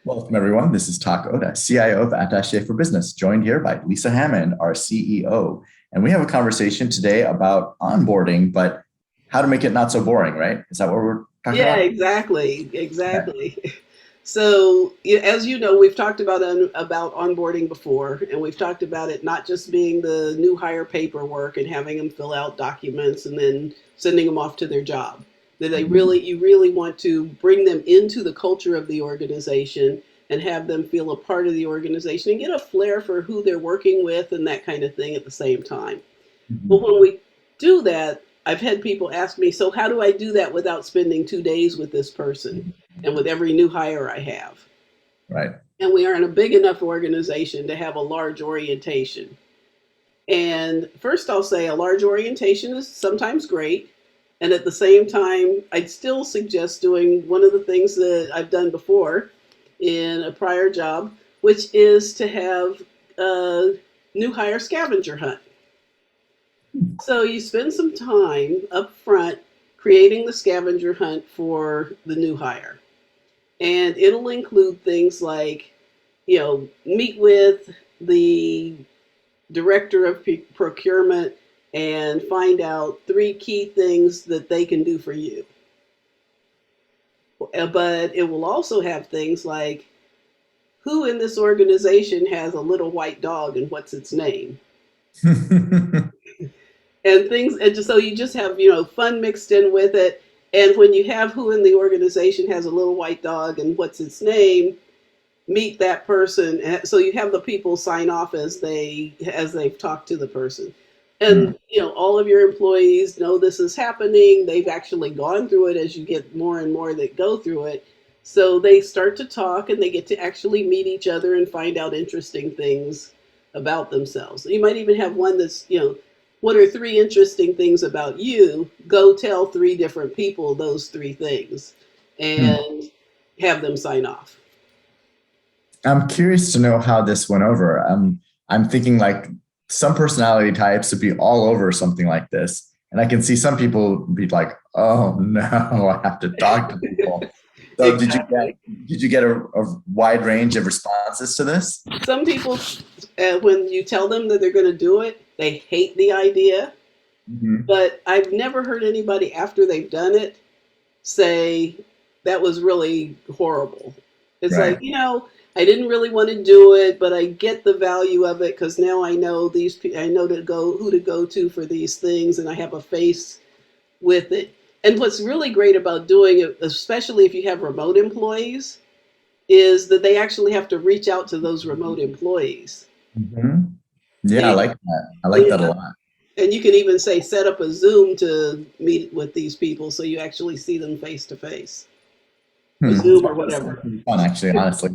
Welcome, everyone. This is Tak Oda, CIO of Attaché for Business, joined here by Lesa Hammond, our CEO. And we have a conversation today about onboarding, but how to make it not so boring, right? Is that what we're talking Yeah, about? exactly, Okay. exactly. So, as you know, we've talked about onboarding before, and we've talked about it not just being the new hire paperwork and having them fill out documents and then sending them off to their job. That Mhm. you really want to bring them into the culture of the organization and have them feel a part of the organization and get a flair for who they're working with and that kind of thing at the same time. But Mhm. when we do that, I've had people ask me, so how do I do that without spending 2 days with this person and with every new hire I have? Right. And we aren't a big enough organization to have a large orientation. And first, I'll say a large orientation is sometimes great. And at the same time, I'd still suggest doing one of the things that I've done before in a prior job, which is to have a new hire scavenger hunt. So you spend some time up front creating the scavenger hunt for the new hire. And it'll include things like, meet with the director of procurement and find out three key things that they can do for you. But it will also have things like who in this organization has a little white dog and what's its name? And things, and just so you just have fun mixed in with it. And when you have who in the organization has a little white dog and what's its name, meet that person. And so you have the people sign off as they've talked to the person. Mm. And all of your employees know this is happening. They've actually gone through it as you get more and more that go through it. So they start to talk and they get to actually meet each other and find out interesting things about themselves. You might even have one that's, what are three interesting things about you? Go tell three different people those three things Mm. and have them sign off. I'm curious to know how this went over. I'm thinking like some personality types would be all over something like this. And I can see some people be like, oh no, I have to talk to people. So Exactly. did you get a wide range of responses to this? Some people, when you tell them that they're going to do it, they hate the idea. Mhm. But I've never heard anybody after they've done it say that was really horrible. It's like, Right. I didn't really want to do it, but I get the value of it because now I know I know to go who to go to for these things, and I have a face with it. And what's really great about doing it, especially if you have remote employees, is that they actually have to reach out to those remote employees. Mhm. Yeah, I And, like that. I like that a yeah, lot. and you can even say set up a Zoom to meet with these people so you actually see them face to face, a Hmm. Zoom That or does sound whatever. pretty fun, actually, honestly.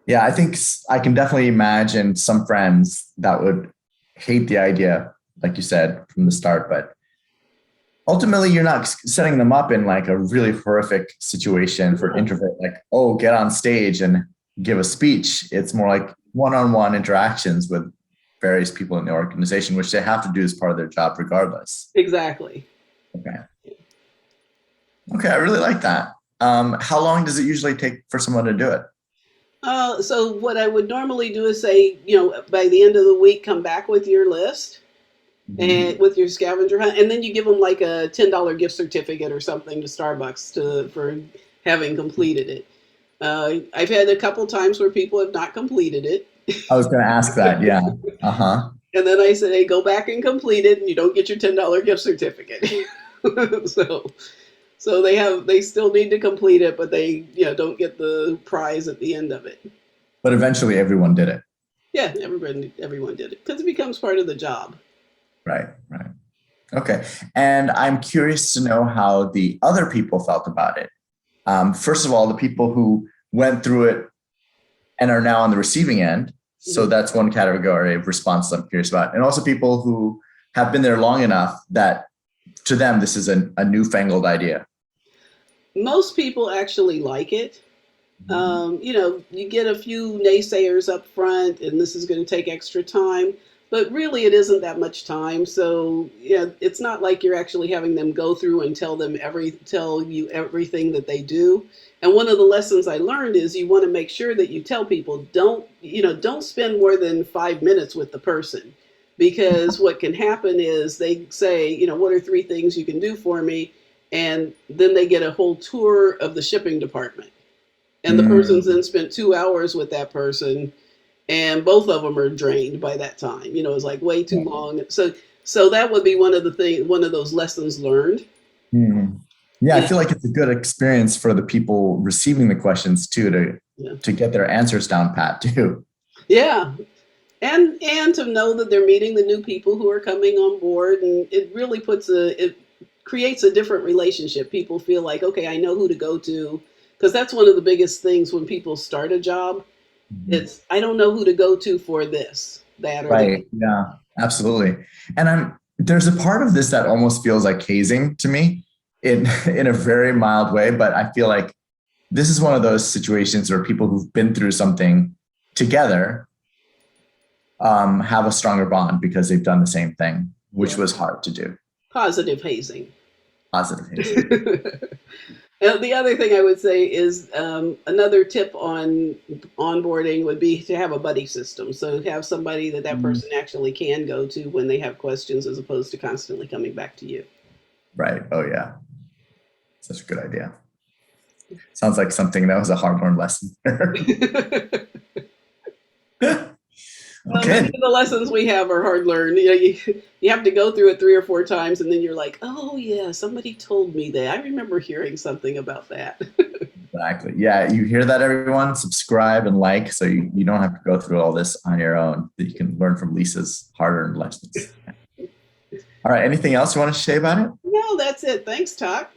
Yeah, I think I can definitely imagine some friends that would hate the idea, like you said from the start, but ultimately you're not setting them up in like a really horrific situation for No, introvert, like, oh, get on stage and give a speech. It's more like one-on-one interactions with various people in the organization, which they have to do as part of their job regardless. exactly. Okay. Okay, I really like that. How long does it usually take for someone to do it? So what I would normally do is say, by the end of the week, come back with your list and Mhm. with your scavenger hunt, and then you give them like a $10 gift certificate or something to Starbucks for having completed it. I've had a couple times where people have not completed it, I was going to ask that. Yeah. Uh-huh. and then I say, hey, go back and complete it, and you don't get your $10 gift certificate. so they still need to complete it, but they don't get the prize at the end of it. But eventually everyone did it. Yeah, everyone did it because it becomes part of the job. Right. Right. Okay. And I'm curious to know how the other people felt about it. First of all, the people who went through it and are now on the receiving end. So Mhm. that's one category of response I'm curious about. And also people who have been there long enough that to them, this is a newfangled idea. Most people actually like it. Mhm. You get a few naysayers up front, and this is going to take extra time. but really it isn't that much time. So yeah, it's not like you're actually having them go through and tell you everything that they do. And one of the lessons I learned is you want to make sure that you tell people don't spend more than 5 minutes with the person, because what can happen is they say, what are 3 things you can do for me, and then they get a whole tour of the shipping department, and the person's Mm, then spent 2 hours with that person, and both of them are drained by that time. It's like way too yeah. long. So that would be one of those lessons learned. Mm. Yeah, I Yeah, feel like it's a good experience for the people receiving the questions too, yeah, to get their answers down pat too. yeah. And to know that they're meeting the new people who are coming on board, and it creates a different relationship. People feel like, okay, I know who to go to, because that's one of the biggest things when people start a job. Mhm. It's, I don't know who to go to for this, that, or the Right. Yeah, absolutely. And there's a part of this that almost feels like hazing to me in in a very mild way, but I feel like this is one of those situations where people who've been through something together have a stronger bond because they've done the same thing, which yeah, was hard to do. positive hazing. Positive hazing. And the other thing I would say is, another tip on onboarding would be to have a buddy system. So have somebody that Mm, person actually can go to when they have questions, as opposed to constantly coming back to you. right. Oh yeah. Such a good idea. Sounds like something that was a hard learned lesson. Well, many Okay. of the lessons we have are hard learned. You have to go through it 3 or 4 times, and then you're like, oh yeah, somebody told me that. I remember hearing something about that. Exactly. Yeah, you hear that, everyone? Subscribe and like so you don't have to go through all this on your own, that you can learn from Lisa's hard earned lessons. All right. Anything else you want to say about it? No, that's it. Thanks, Tak.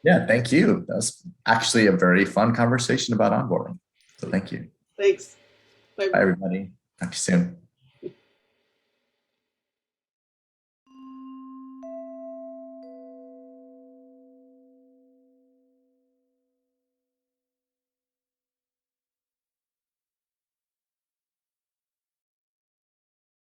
Yeah, thank you. That was actually a very fun conversation about onboarding. So thank you. Thanks. Bye, Bye. everybody. Talk to you soon.